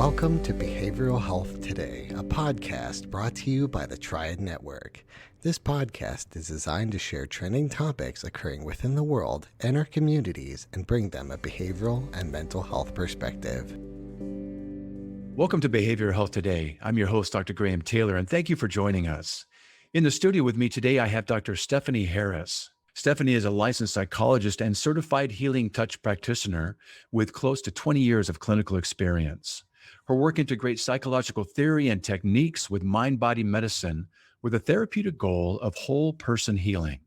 Welcome to Behavioral Health Today, a podcast brought to you by the Triad Network. This podcast is designed to share trending topics occurring within the world and our communities and bring them a behavioral and mental health perspective. Welcome to Behavioral Health Today. I'm your host, Dr. Graham Taylor, and thank you for joining us. In the studio with me today, I have Dr. Stephanie Harris. Stephanie is a licensed psychologist and certified healing touch practitioner with close to 20 years of clinical experience. Her work integrates psychological theory and techniques with mind-body medicine with a therapeutic goal of whole person healing.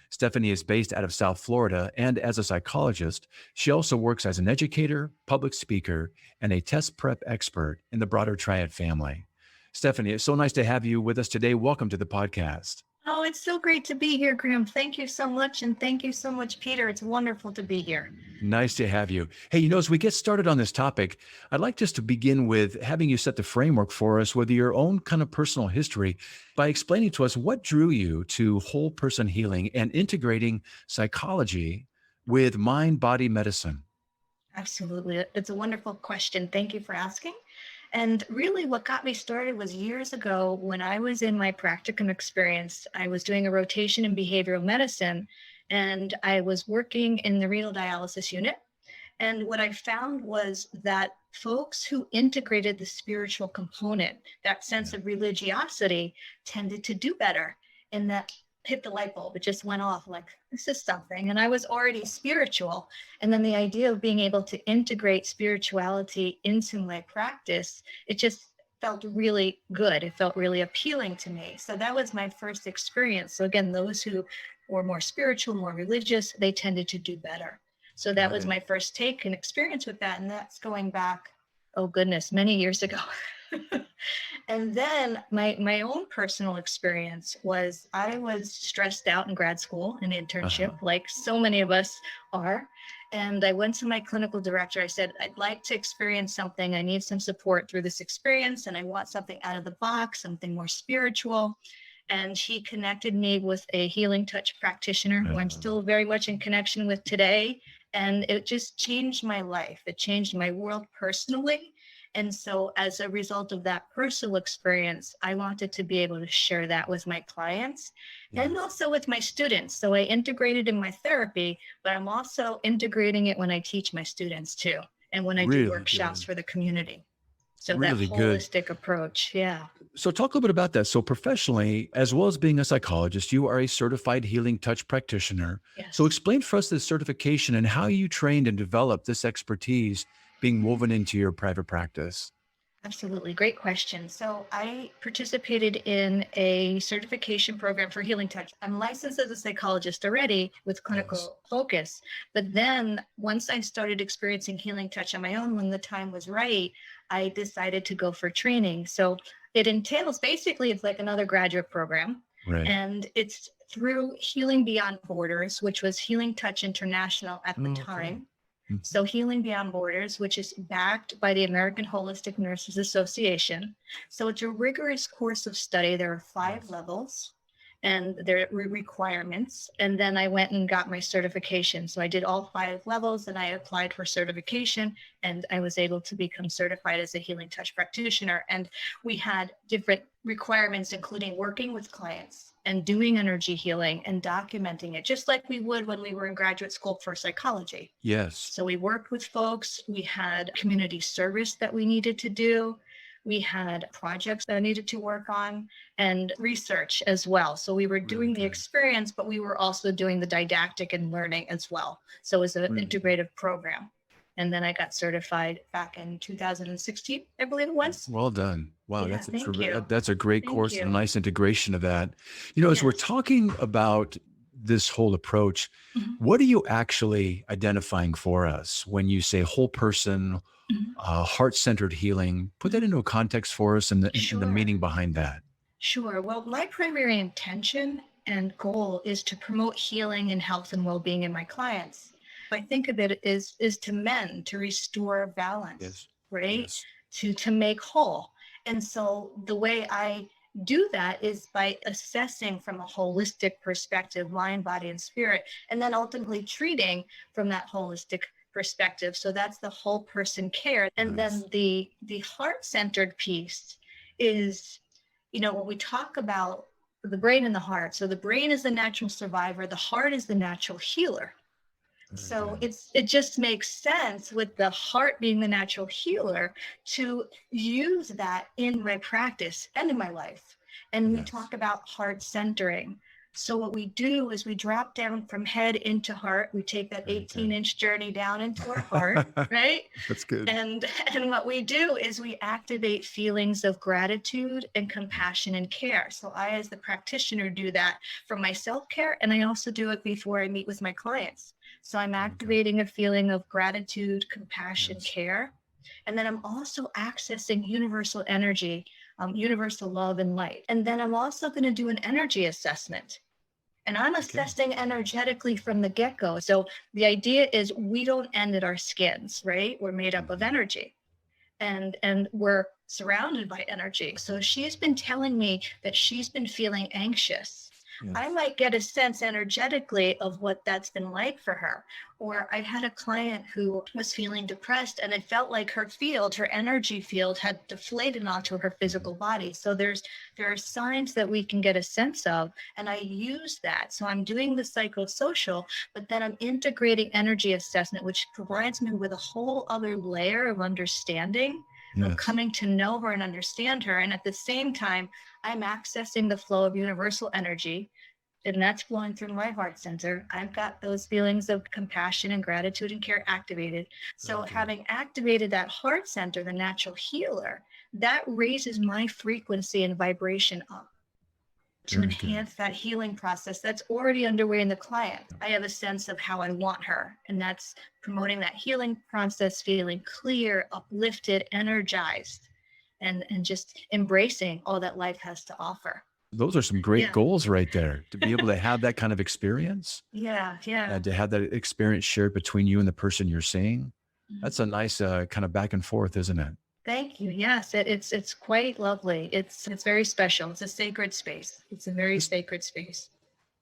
Stephanie is based out of South Florida, and as a psychologist, she also works as an educator, public speaker, and a test prep expert in the broader Triad family. Stephanie, it's so nice to have you with us today. Welcome to the podcast. Oh, it's so great to be here, Graham. Thank you so much. And thank you so much, Peter. It's wonderful to be here. Nice to have you. Hey, as we get started on this topic, I'd like just to begin with having you set the framework for us with your own kind of personal history by explaining to us what drew you to whole person healing and integrating psychology with mind-body medicine. Absolutely. It's a wonderful question. Thank you for asking. And really what got me started was years ago when I was in my practicum experience. I was doing a rotation in behavioral medicine and I was working in the renal dialysis unit. And what I found was that folks who integrated the spiritual component, that sense of religiosity, tended to do better. And that hit the light bulb. It just went off like, this is something. And I was already spiritual. And then the idea of being able to integrate spirituality into my practice, it just felt really good. It felt really appealing to me. So that was my first experience. So again, those who were more spiritual, more religious, they tended to do better. So that was my first take and experience with that. And that's going back, oh goodness, many years ago. And then my own personal experience was I was stressed out in grad school, an internship, like so many of us are. And I went to my clinical director. I said, I'd like to experience something. I need some support through this experience. And I want something out of the box, something more spiritual. And she connected me with a healing touch practitioner who I'm still very much in connection with today. And it just changed my life. It changed my world personally. And so as a result of that personal experience, I wanted to be able to share that with my clients and also with my students. So I integrated in my therapy, but I'm also integrating it when I teach my students too. And when I do workshops for the community. So really that holistic approach. Yeah. So talk a little bit about that. So professionally, as well as being a psychologist, you are a certified healing touch practitioner. Yes. So explain for us this certification and how you trained and developed this expertise being woven into your private practice. Absolutely. Great question. So I participated in a certification program for healing touch. I'm licensed as a psychologist already with clinical focus. But then once I started experiencing healing touch on my own, when the time was right, I decided to go for training. So it entails basically, it's like another graduate program. Right. And it's through Healing Beyond Borders, which was Healing Touch International at the time. So Healing Beyond Borders, which is backed by the American Holistic Nurses Association. So it's a rigorous course of study. There are 5 levels and there are requirements. And then I went and got my certification. So I did all 5 levels and I applied for certification and I was able to become certified as a healing touch practitioner. And we had different requirements, including working with clients and doing energy healing and documenting it, just like we would when we were in graduate school for psychology. Yes. So we worked with folks. We had community service that we needed to do. We had projects that I needed to work on and research as well. So we were doing the experience, but we were also doing the didactic and learning as well. So it was an integrative program. And then I got certified back in 2016, I believe it was. Well done. Wow, Yeah, that's a great course and a nice integration of that. As we're talking about this whole approach, what are you actually identifying for us when you say whole person, heart-centered healing? Put that into a context for us and the meaning behind that. Sure. Well, my primary intention and goal is to promote healing and health and well-being in my clients. I think of it is to mend, to restore balance, right? Yes. To make whole. And so the way I do that is by assessing from a holistic perspective, mind, body, and spirit, and then ultimately treating from that holistic perspective. So that's the whole person care. And then the heart-centered piece is, when we talk about the brain and the heart. So the brain is the natural survivor, the heart is the natural healer. So it just makes sense with the heart being the natural healer to use that in my practice and in my life. And we talk about heart centering. So what we do is we drop down from head into heart. We take that 18-inch journey down into our heart, right? That's good. And what we do is we activate feelings of gratitude and compassion and care. So I, as the practitioner, do that for my self-care, and I also do it before I meet with my clients. So I'm activating a feeling of gratitude, compassion, care. And then I'm also accessing universal energy, universal love and light. And then I'm also going to do an energy assessment. And I'm assessing energetically from the get-go. So the idea is we don't end at our skins, right? We're made up of energy. And we're surrounded by energy. So she's been telling me that she's been feeling anxious. I might get a sense energetically of what that's been like for her. Or I had a client who was feeling depressed, and it felt like her energy field had deflated onto her physical body. So there are signs that we can get a sense of, and I use that. So I'm doing the psychosocial, but then I'm integrating energy assessment, which provides me with a whole other layer of understanding, of coming to know her and understand her. And at the same time, I'm accessing the flow of universal energy, and that's flowing through my heart center. I've got those feelings of compassion and gratitude and care activated. So having activated that heart center, the natural healer, that raises my frequency and vibration up to enhance that healing process that's already underway in the client. I have a sense of how I want her, and that's promoting that healing process, feeling clear, uplifted, energized, and just embracing all that life has to offer. Those are some great goals right there, to be able to have that kind of experience. And to have that experience shared between you and the person you're seeing. That's a nice kind of back and forth, isn't it? Thank you. Yes, it's quite lovely. It's very special. It's a sacred space. It's a very sacred space.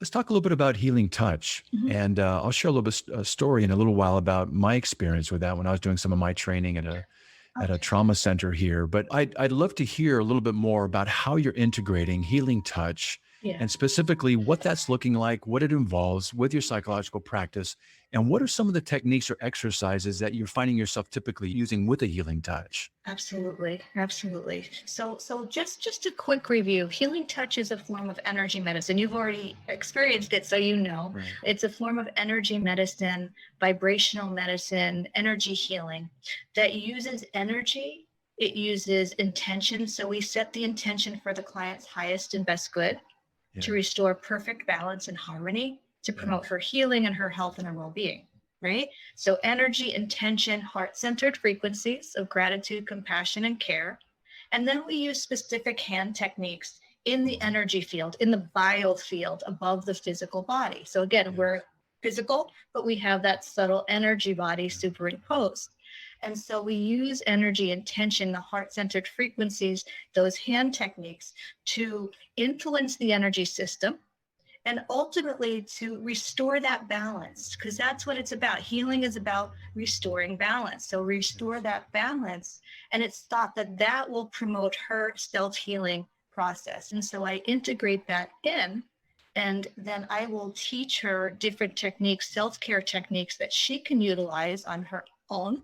Let's talk a little bit about healing touch. And I'll share a little bit a story in a little while about my experience with that when I was doing some of my training at a trauma center here. But I'd love to hear a little bit more about how you're integrating healing touch and specifically what that's looking like, what it involves with your psychological practice, and what are some of the techniques or exercises that you're finding yourself typically using with a healing touch? Absolutely. So just a quick review. Healing touch is a form of energy medicine. You've already experienced it, so you know. It's a form of energy medicine, vibrational medicine, energy healing that uses energy. It uses intention. So we set the intention for the client's highest and best good to restore perfect balance and harmony, to promote her healing and her health and her well-being, right? So energy, intention, heart-centered frequencies of gratitude, compassion, and care. And then we use specific hand techniques in the energy field, in the biofield above the physical body. So again, we're physical, but we have that subtle energy body superimposed. And so we use energy, intention, the heart-centered frequencies, those hand techniques to influence the energy system and ultimately to restore that balance, because that's what it's about. Healing is about restoring balance. So restore that balance, and it's thought that that will promote her self-healing process. And so I integrate that in, and then I will teach her different techniques, self-care techniques that she can utilize on her own,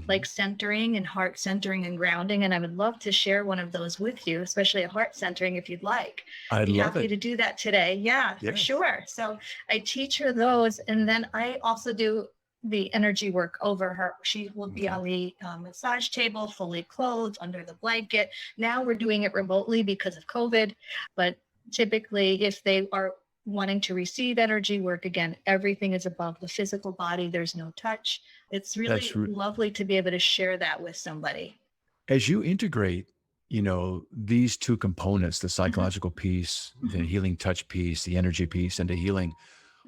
like centering and heart centering and grounding. And I would love to share one of those with you, especially a heart centering if you'd like. I'd be love happy it. to do that today. Yeah, for sure. So I teach her those. And then I also do the energy work over her. She will be on the massage table, fully clothed under the blanket. Now we're doing it remotely because of COVID. But typically, if they are wanting to receive energy work, again, everything is above the physical body. There's no touch. It's really lovely to be able to share that with somebody. As you integrate, these two components, the psychological piece, the healing touch piece, the energy piece, and the healing,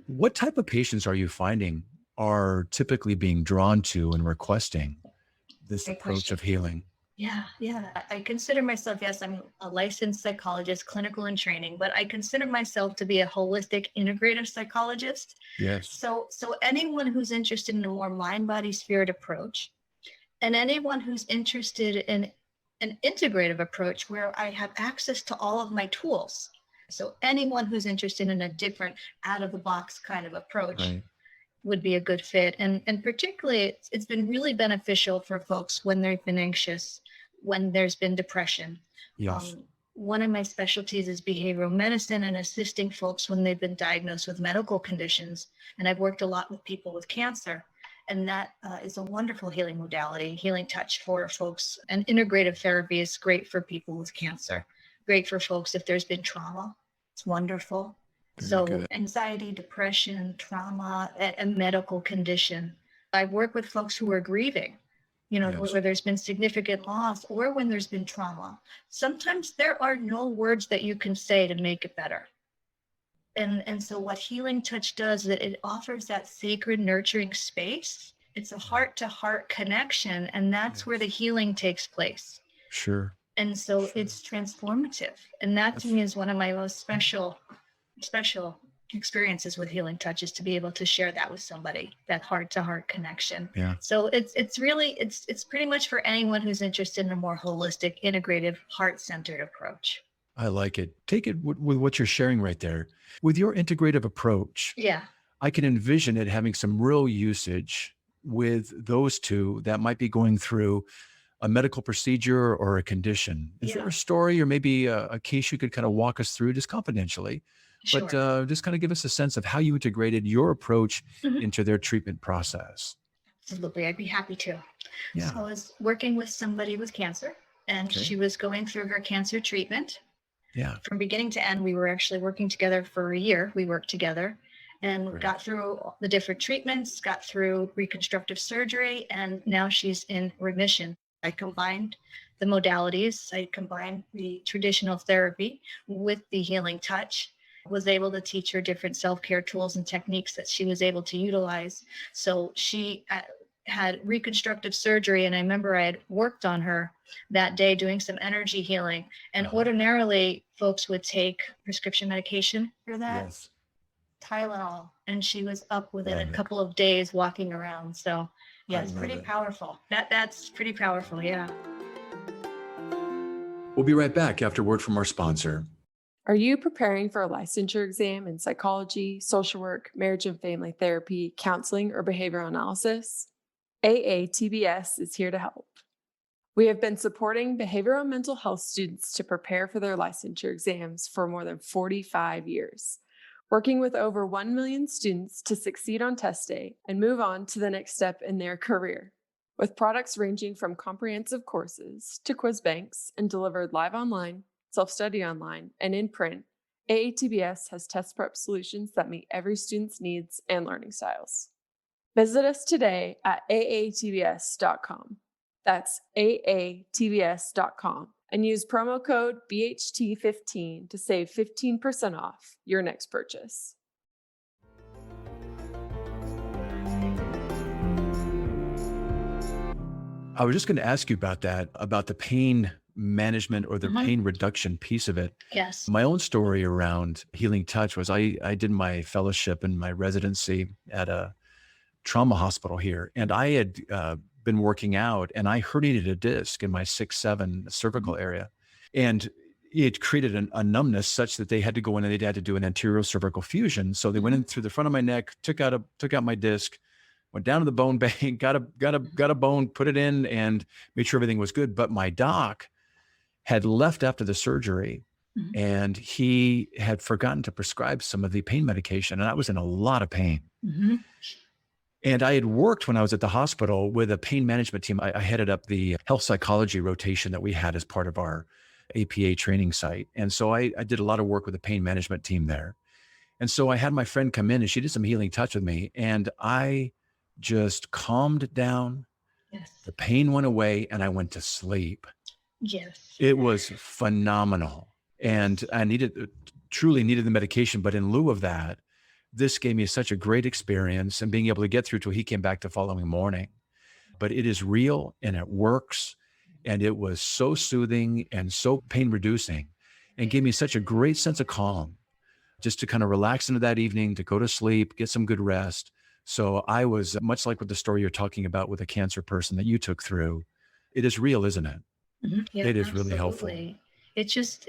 what type of patients are you finding are typically being drawn to and requesting this approach of healing? Yeah. I consider myself, yes, I'm a licensed psychologist, clinical in training, but I consider myself to be a holistic integrative psychologist. Yes. So anyone who's interested in a more mind, body, spirit approach, and anyone who's interested in an integrative approach where I have access to all of my tools. So anyone who's interested in a different out of the box kind of approach Right. would be a good fit. And particularly it's been really beneficial for folks when they've been anxious, when there's been depression. Yes. One of my specialties is behavioral medicine and assisting folks when they've been diagnosed with medical conditions. And I've worked a lot with people with cancer. And that is a wonderful healing modality, healing touch for folks. And integrative therapy is great for people with cancer, great for folks if there's been trauma. It's wonderful. Very So good. anxiety, depression, trauma, a medical condition. I work with folks who are grieving, Yes. where there's been significant loss or when there's been trauma. Sometimes there are no words that you can say to make it better. And so what healing touch does is that it offers that sacred nurturing space. It's a heart to heart connection, and that's where the healing takes place. Sure. And so Sure. it's transformative. And that to me is one of my most special experiences with healing touch, is to be able to share that with somebody, that heart to heart connection. Yeah. So it's really pretty much for anyone who's interested in a more holistic, integrative, heart-centered approach. I like it. Take it with what you're sharing right there. With your integrative approach, Yeah. I can envision it having some real usage with those two that might be going through a medical procedure or a condition. Is there Yeah. a story or maybe a case you could kind of walk us through just confidentially, but Sure. just kind of give us a sense of how you integrated your approach Mhm. into their treatment process? Absolutely. I'd be happy to. So Yeah. I was working with somebody with cancer, and Okay. she was going through her cancer treatment. Yeah. From beginning to end, we were actually working together for a year. We worked together and Great. got through the different treatments, got through reconstructive surgery, and now she's in remission. I combined the modalities. I combined the traditional therapy with the healing touch, was able to teach her different self-care tools and techniques that she was able to utilize. So she had reconstructive surgery, and I remember I had worked on her that day doing some energy healing. And Uh-huh. ordinarily, folks would take prescription medication for that, Yes. Tylenol, and she was up within a Love it. couple of days walking around. So, I yeah, it's love pretty it. powerful. That's pretty powerful. Yeah. We'll be right back after word from our sponsor. Are you preparing for a licensure exam in psychology, social work, marriage and family therapy, counseling, or behavioral analysis? AATBS is here to help. We have been supporting behavioral and mental health students to prepare for their licensure exams for more than 45 years, working with over 1 million students to succeed on test day and move on to the next step in their career. With products ranging from comprehensive courses to quiz banks and delivered live online, self-study online, and in print, AATBS has test prep solutions that meet every student's needs and learning styles. Visit us today at aatbs.com. That's aatbs.com and use promo code BHT15 to save 15% off your next purchase. I was just going to ask you about that, about the pain management or the Mhm. pain reduction piece of it. Yes. My own story around healing touch was I did my fellowship and my residency at a trauma hospital here. And I had been working out and I herniated a disc in my 6-7 cervical area. And it created a numbness such that they had to go in and they had to do an anterior cervical fusion. So they went in through the front of my neck, took out my disc, went down to the bone bank, got a bone, put it in, and made sure everything was good. But my doc had left after the surgery, Mhm. and he had forgotten to prescribe some of the pain medication, and I was in a lot of pain. Mhm. And I had worked when I was at the hospital with a pain management team. I headed up the health psychology rotation that we had as part of our APA training site. And so I did a lot of work with the pain management team there. And so I had my friend come in and she did some healing touch with me, and I just calmed down. Yes. The pain went away and I went to sleep. Yes. It was phenomenal. And I truly needed the medication. But in lieu of that, this gave me such a great experience and being able to get through till he came back the following morning. But it is real and it works. And it was so soothing and so pain reducing and gave me such a great sense of calm just to kind of relax into that evening, to go to sleep, get some good rest. So I was much like with the story you're talking about with a cancer person that you took through. It is real, isn't it? Yeah, It is really helpful absolutely. It just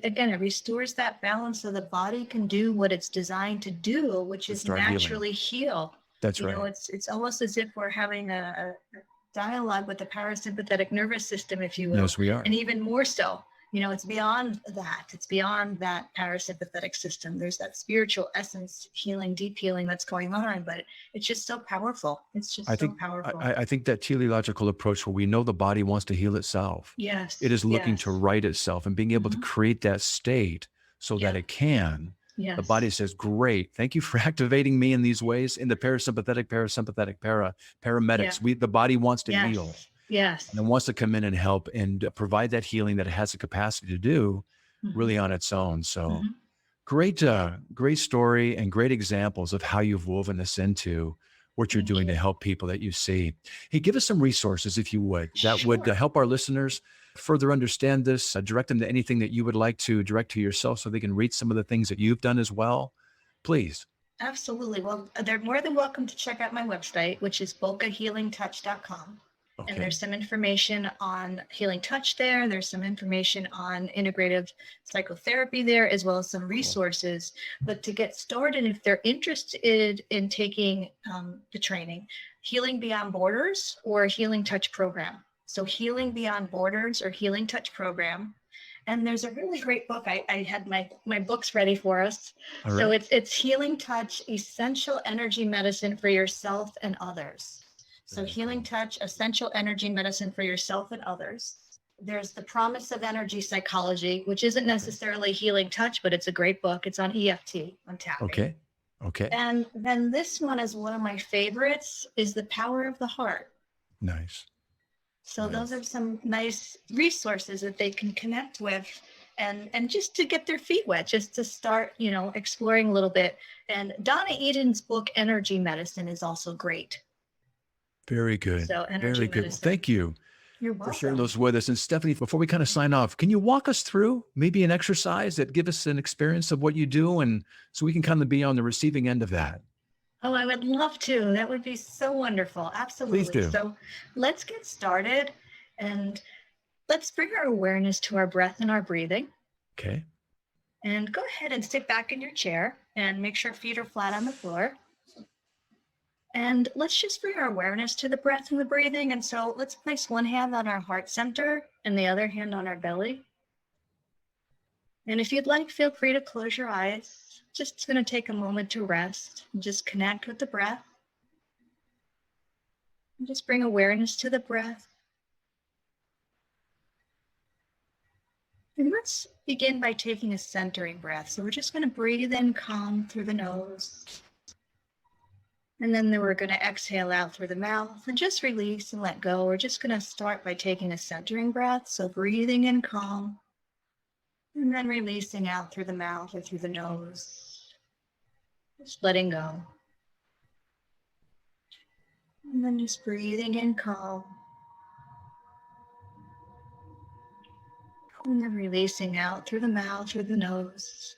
again, it restores that balance so the body can do what it's designed to do, which to is start healing. naturally heal. That's right. It's almost as if we're having a dialogue with the parasympathetic nervous system, if you will, Yes, we are. and even more so. It's beyond that. It's beyond that parasympathetic system. There's that spiritual essence healing, deep healing that's going on, but it's just so powerful. It's I just so think powerful. I think that teleological approach where we know the body wants to heal itself, it Yes, is looking to yes. right itself and being able to Mhm. create that state so that Yeah, it can. The body yes. says, great, thank you for activating me in these ways. In the parasympathetic, Yeah. paramedics, the body wants to heal Yes. and Yes. it wants to come in and help and provide that healing that it has the capacity to do Mhm. really on its own. So Mhm. great story and great examples of how you've woven this into what you're Thank doing to you. help people that you see. Hey, give us some resources, if you would, that would Sure. help our listeners further understand this, direct them to anything that you would like to direct to yourself so they can read some of the things that you've done as well. Please. Absolutely. Well, they're more than welcome to check out my website, which is bocahealingtouch.com. And Okay. there's some information on Healing Touch there. There's some information on integrative psychotherapy there, as well as some Cool. resources. But to get started, if they're interested in taking the training, Healing Beyond Borders or Healing Touch program. So Healing Beyond Borders or Healing Touch program. And there's a really great book. I had my books ready for us. All So right. it's Healing Touch, Essential Energy Medicine for Yourself and Others. So Very Healing cool. Touch, Essential Energy Medicine for Yourself and Others. There's The Promise of Energy Psychology, which isn't Okay. necessarily Healing Touch, but it's a great book. It's on EFT, on tapping. Okay. Okay. And then this one is one of my favorites, is The Power of the Heart. Nice. So those Nice. are some nice resources that they can connect with and just to get their feet wet, just to start, exploring a little bit. And Donna Eden's book, Energy Medicine, is also great. Very good. So energy Very good. Well, medicine. thank you You're for sharing welcome. those with us. And Stephanie, before we kind of sign off, can you walk us through maybe an exercise that give us an experience of what you do and so we can kind of be on the receiving end of that? Oh, I would love to. That would be so wonderful. Please Absolutely. do. So let's get started and let's bring our awareness to our breath and our breathing. Okay. And go ahead and sit back in your chair and make sure feet are flat on the floor. And let's just bring our awareness to the breath and the breathing. And so let's place one hand on our heart center and the other hand on our belly. And if you'd like, feel free to close your eyes. Just going to take a moment to rest and just connect with the breath. And just bring awareness to the breath. And let's begin by taking a centering breath. So we're just going to breathe in calm through the nose. And then we're going to exhale out through the mouth and just release and let go. We're just going to start by taking a centering breath. So breathing in calm and then releasing out through the mouth or through the nose. Just letting go. And then just breathing in calm. And then releasing out through the mouth, through the nose.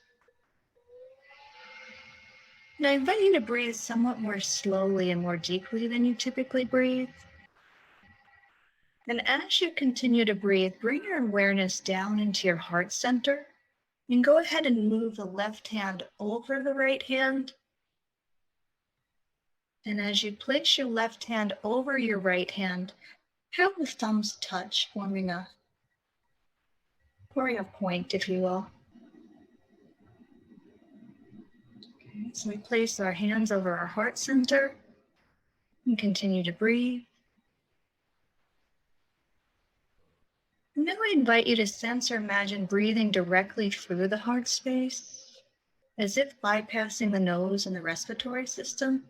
And I invite you to breathe somewhat more slowly and more deeply than you typically breathe. And as you continue to breathe, bring your awareness down into your heart center and go ahead and move the left hand over the right hand. And as you place your left hand over your right hand, have the thumbs touch, forming a point, if you will. Okay, so we place our hands over our heart center and continue to breathe. And then I invite you to sense or imagine breathing directly through the heart space, as if bypassing the nose and the respiratory system.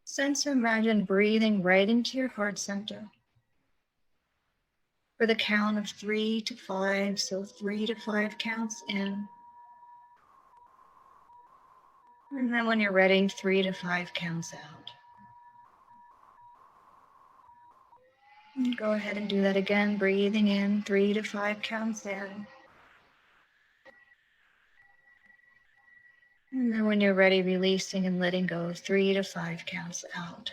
Sense or imagine breathing right into your heart center. For the count of 3 to 5, so 3 to 5 counts in. And then when you're ready, 3 to 5 counts out. And go ahead and do that again, breathing in 3 to 5 counts in. And then when you're ready, releasing and letting go, 3 to 5 counts out.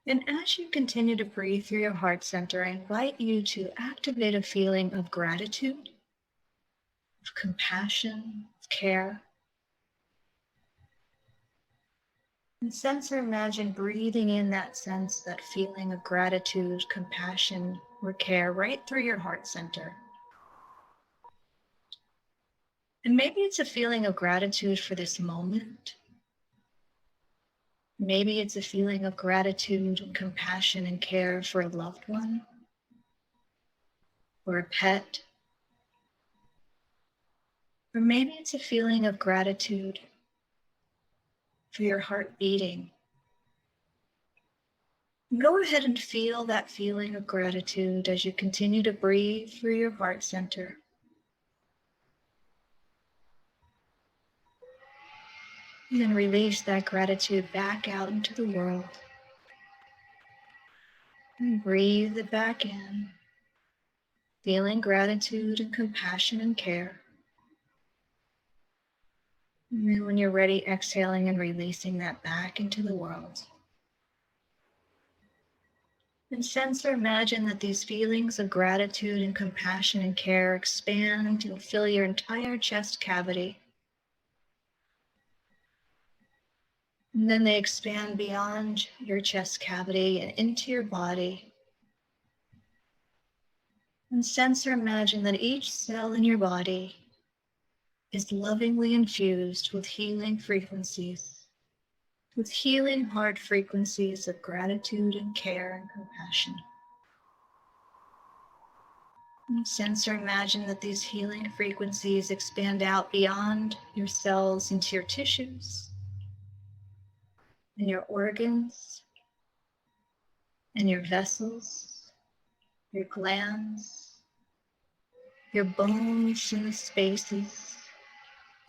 And as you continue to breathe through your heart center, I invite you to activate a feeling of gratitude, of compassion, of care. And sense or imagine breathing in that sense, that feeling of gratitude, compassion, or care right through your heart center. And maybe it's a feeling of gratitude for this moment. Maybe it's a feeling of gratitude and compassion and care for a loved one or a pet. Or maybe it's a feeling of gratitude for your heart beating. Go ahead and feel that feeling of gratitude as you continue to breathe through your heart center. And then release that gratitude back out into the world. And breathe it back in, feeling gratitude and compassion and care. And then when you're ready, exhaling and releasing that back into the world. And sense or imagine that these feelings of gratitude and compassion and care expand and fill your entire chest cavity. And then they expand beyond your chest cavity and into your body. And sense or imagine that each cell in your body is lovingly infused with healing frequencies, with healing heart frequencies of gratitude and care and compassion. And sense or imagine that these healing frequencies expand out beyond your cells into your tissues, and your organs, and your vessels, your glands, your bones and the spaces,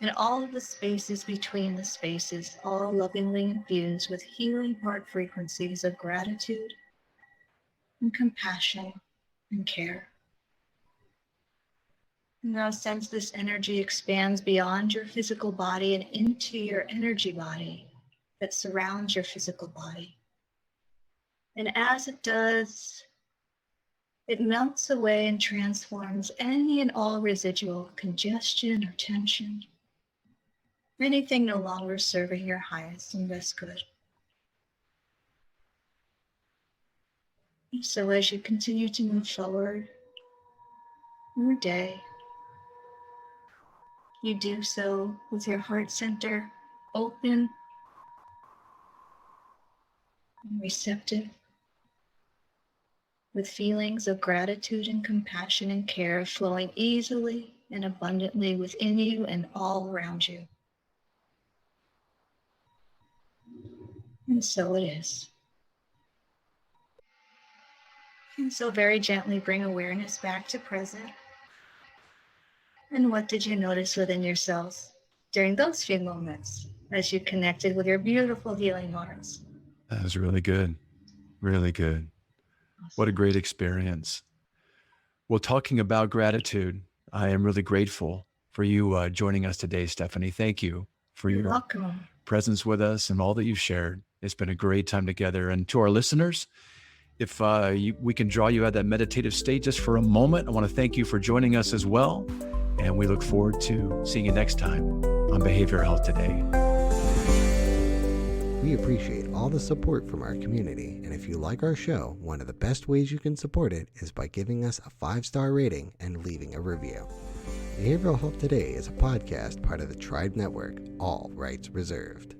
and all of the spaces between the spaces, all lovingly infused with healing heart frequencies of gratitude and compassion and care. Now sense this energy expands beyond your physical body and into your energy body that surrounds your physical body. And as it does, it melts away and transforms any and all residual congestion or tension, anything no longer serving your highest and best good. And so as you continue to move forward in your day, you do so with your heart center open and receptive, with feelings of gratitude and compassion and care flowing easily and abundantly within you and all around you. And so it is. And so very gently bring awareness back to present. And what did you notice within yourselves during those few moments as you connected with your beautiful healing hearts? That was really good. Really good. What a great experience. Well, talking about gratitude, I am really grateful for you joining us today, Stephanie. Thank you for You're your welcome. presence with us and all that you've shared. It's been a great time together. And to our listeners, if we can draw you out of that meditative state just for a moment, I want to thank you for joining us as well. And we look forward to seeing you next time on Behavioral Health Today. We appreciate all the support from our community, and if you like our show, one of the best ways you can support it is by giving us a 5-star rating and leaving a review. Behavioral Health Today is a podcast part of the Tribe Network, all rights reserved.